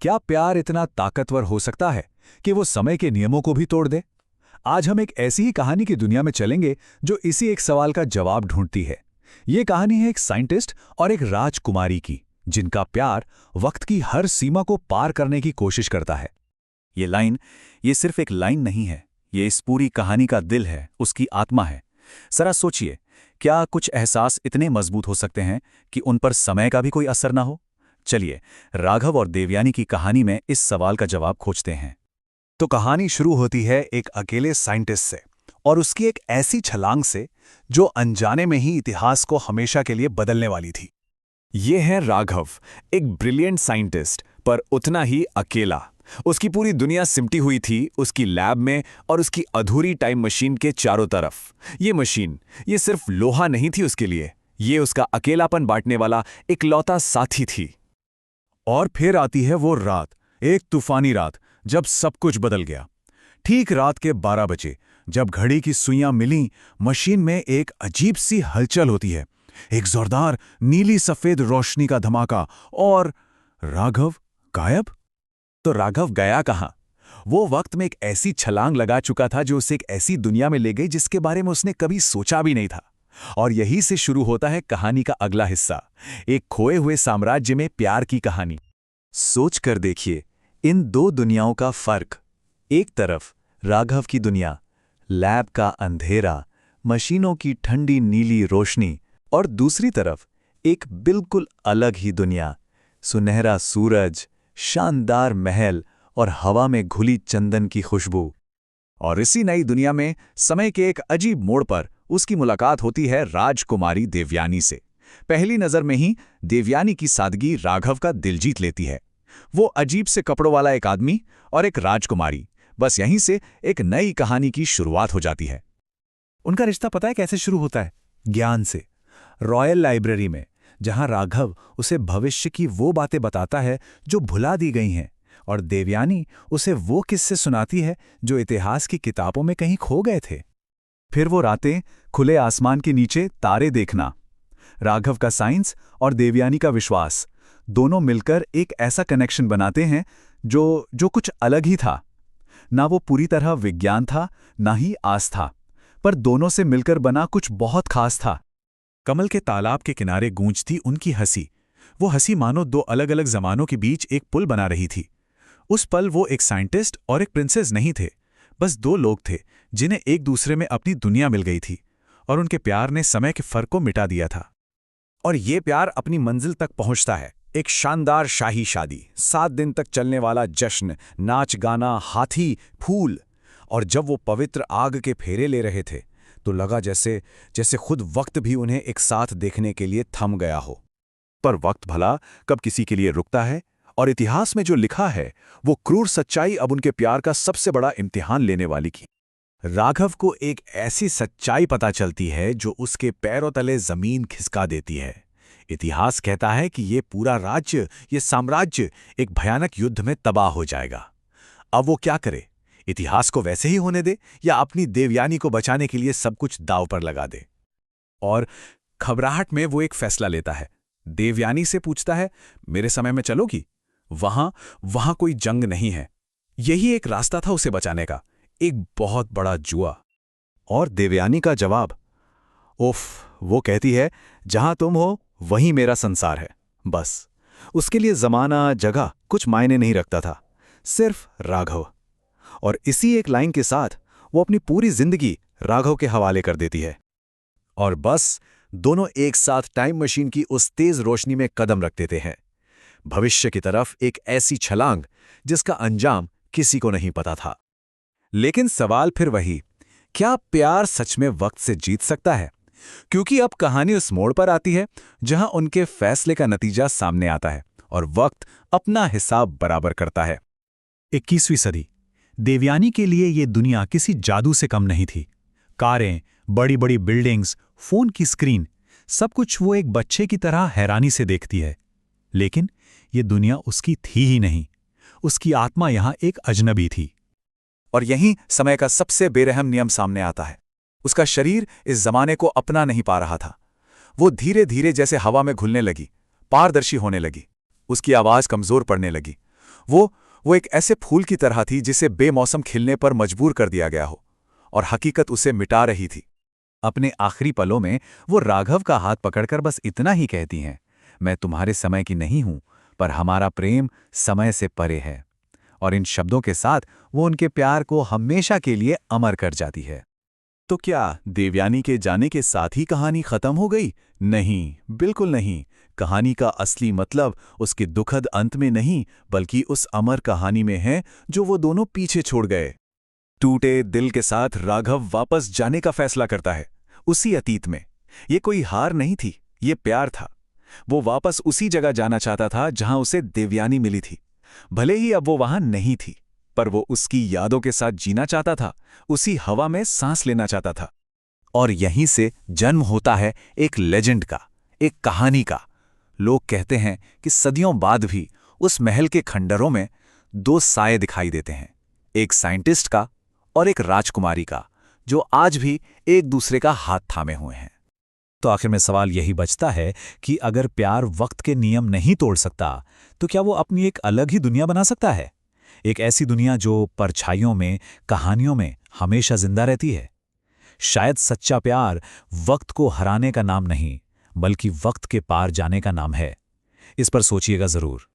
क्या प्यार इतना ताकतवर हो सकता है कि वो समय के नियमों को भी तोड़ दे? आज हम एक ऐसी ही कहानी की दुनिया में चलेंगे जो इसी एक सवाल का जवाब ढूंढती है। ये कहानी है एक साइंटिस्ट और एक राजकुमारी की, जिनका प्यार वक्त की हर सीमा को पार करने की कोशिश करता है। ये सिर्फ एक लाइन नहीं है, ये इस पूरी कहानी का दिल है, उसकी आत्मा है। जरा सोचिए, क्या कुछ एहसास इतने मजबूत हो सकते हैं कि उन पर समय का भी कोई असर ना हो? चलिए, राघव और देवयानी की कहानी में इस सवाल का जवाब खोजते हैं। तो कहानी शुरू होती है एक अकेले साइंटिस्ट से और उसकी एक ऐसी छलांग से जो अनजाने में ही इतिहास को हमेशा के लिए बदलने वाली थी। ये है राघव, एक ब्रिलियंट साइंटिस्ट, पर उतना ही अकेला। उसकी पूरी दुनिया सिमटी हुई थी उसकी लैब में और उसकी अधूरी टाइम मशीन के चारों तरफ। ये मशीन, ये सिर्फ लोहा नहीं थी उसके लिए, ये उसका अकेलापन बांटने वाला इकलौता साथी थी। और फिर आती है वो रात, एक तूफानी रात, जब सब कुछ बदल गया। ठीक रात के 12 बजे, जब घड़ी की सुइयां मिलीं, मशीन में एक अजीब सी हलचल होती है। एक जोरदार नीली सफेद रोशनी का धमाका, और राघव गायब। तो राघव गया कहाँ? वो वक्त में एक ऐसी छलांग लगा चुका था जो उसे एक ऐसी दुनिया में ले गई जिसके बारे में उसने कभी सोचा भी नहीं था। और यहीं से शुरू होता है कहानी का अगला हिस्सा, एक खोए हुए साम्राज्य में प्यार की कहानी। सोच कर देखिए इन दो दुनियाओं का फर्क। एक तरफ राघव की दुनिया, लैब का अंधेरा, मशीनों की ठंडी नीली रोशनी, और दूसरी तरफ एक बिल्कुल अलग ही दुनिया, सुनहरा सूरज, शानदार महल और हवा में घुली चंदन की खुशबू। और इसी नई दुनिया में समय के एक अजीब मोड़ पर उसकी मुलाकात होती है राजकुमारी देवयानी से। पहली नजर में ही देवयानी की सादगी राघव का दिल जीत लेती है। वो अजीब से कपड़ों वाला एक आदमी और एक राजकुमारी, बस यहीं से एक नई कहानी की शुरुआत हो जाती है। उनका रिश्ता पता है कैसे शुरू होता है? ज्ञान से। रॉयल लाइब्रेरी में, जहां राघव उसे भविष्य की वो बातें बताता है जो भुला दी गई हैं, और देवयानी उसे वो किस्से सुनाती है जो इतिहास की किताबों में कहीं खो गए थे। फिर वो रातें, खुले आसमान के नीचे तारे देखना। राघव का साइंस और देवयानी का विश्वास, दोनों मिलकर एक ऐसा कनेक्शन बनाते हैं जो कुछ अलग ही था। ना वो पूरी तरह विज्ञान था, ना ही आस्था, पर दोनों से मिलकर बना कुछ बहुत खास था। कमल के तालाब के किनारे गूंजती उनकी हंसी, वो हंसी मानो दो अलग अलग जमानों के बीच एक पुल बना रही थी। उस पल वो एक साइंटिस्ट और एक प्रिंसेस नहीं थे, बस दो लोग थे जिन्हें एक दूसरे में अपनी दुनिया मिल गई थी, और उनके प्यार ने समय के फर्क को मिटा दिया था। और ये प्यार अपनी मंजिल तक पहुंचता है, एक शानदार शाही शादी, 7 दिन तक चलने वाला जश्न, नाच गाना, हाथी, फूल। और जब वो पवित्र आग के फेरे ले रहे थे तो लगा जैसे खुद वक्त भी उन्हें एक साथ देखने के लिए थम गया हो। पर वक्त भला कब किसी के लिए रुकता है? और इतिहास में जो लिखा है वो क्रूर सच्चाई अब उनके प्यार का सबसे बड़ा इम्तिहान लेने वाली थी। राघव को एक ऐसी सच्चाई पता चलती है जो उसके पैरों तले जमीन खिसका देती है। इतिहास कहता है कि ये पूरा राज्य, ये साम्राज्य एक भयानक युद्ध में तबाह हो जाएगा। अब वो क्या करे? इतिहास को वैसे ही होने दे या अपनी देवयानी को बचाने के लिए सब कुछ दांव पर लगा दे? और घबराहट में वो एक फैसला लेता है। देवयानी से पूछता है, मेरे समय में चलोगी? वहां कोई जंग नहीं है। यही एक रास्ता था उसे बचाने का, एक बहुत बड़ा जुआ। और देवयानी का जवाब, उफ, वो कहती है, जहां तुम हो वहीं मेरा संसार है। बस उसके लिए जमाना, जगह कुछ मायने नहीं रखता था, सिर्फ राघव। और इसी एक लाइन के साथ वो अपनी पूरी जिंदगी राघव के हवाले कर देती है। और बस दोनों एक साथ टाइम मशीन की उस तेज रोशनी में कदम रख देते हैं, भविष्य की तरफ, एक ऐसी छलांग जिसका अंजाम किसी को नहीं पता था। लेकिन सवाल फिर वही, क्या प्यार सच में वक्त से जीत सकता है? क्योंकि अब कहानी उस मोड़ पर आती है जहां उनके फैसले का नतीजा सामने आता है और वक्त अपना हिसाब बराबर करता है। 21वीं सदी, देवयानी के लिए ये दुनिया किसी जादू से कम नहीं थी। कारें, बड़ी बड़ी बिल्डिंग्स, फोन की स्क्रीन, सब कुछ वो एक बच्चे की तरह हैरानी से देखती है। लेकिन ये दुनिया उसकी थी ही नहीं, उसकी आत्मा यहां एक अजनबी थी। और यहीं समय का सबसे बेरहम नियम सामने आता है। उसका शरीर इस जमाने को अपना नहीं पा रहा था। वो धीरे धीरे जैसे हवा में घुलने लगी, पारदर्शी होने लगी। उसकी आवाज कमजोर पड़ने लगी। वो एक ऐसे फूल की तरह थी जिसे बेमौसम खिलने पर मजबूर कर दिया गया हो, और हकीकत उसे मिटा रही थी। अपने आखिरी पलों में वो राघव का हाथ पकड़कर बस इतना ही कहती हैं, मैं तुम्हारे समय की नहीं हूं, पर हमारा प्रेम समय से परे है। और इन शब्दों के साथ वो उनके प्यार को हमेशा के लिए अमर कर जाती है। तो क्या देवयानी के जाने के साथ ही कहानी खत्म हो गई? नहीं, बिल्कुल नहीं। कहानी का असली मतलब उसके दुखद अंत में नहीं, बल्कि उस अमर कहानी में है जो वो दोनों पीछे छोड़ गए। टूटे दिल के साथ राघव वापस जाने का फैसला करता है, उसी अतीत में। ये कोई हार नहीं थी, ये प्यार था। वो वापस उसी जगह जाना चाहता था जहां उसे देवयानी मिली थी। भले ही अब वो वहां नहीं थी, पर वो उसकी यादों के साथ जीना चाहता था, उसी हवा में सांस लेना चाहता था। और यहीं से जन्म होता है एक लेजेंड का, एक कहानी का। लोग कहते हैं कि सदियों बाद भी उस महल के खंडरों में दो साए दिखाई देते हैं, एक साइंटिस्ट का और एक राजकुमारी का, जो आज भी एक दूसरे का हाथ थामे हुए हैं। तो आखिर में सवाल यही बचता है कि अगर प्यार वक्त के नियम नहीं तोड़ सकता, तो क्या वो अपनी एक अलग ही दुनिया बना सकता है? एक ऐसी दुनिया जो परछाइयों में, कहानियों में हमेशा जिंदा रहती है। शायद सच्चा प्यार वक्त को हराने का नाम नहीं, बल्कि वक्त के पार जाने का नाम है। इस पर सोचिएगा जरूर।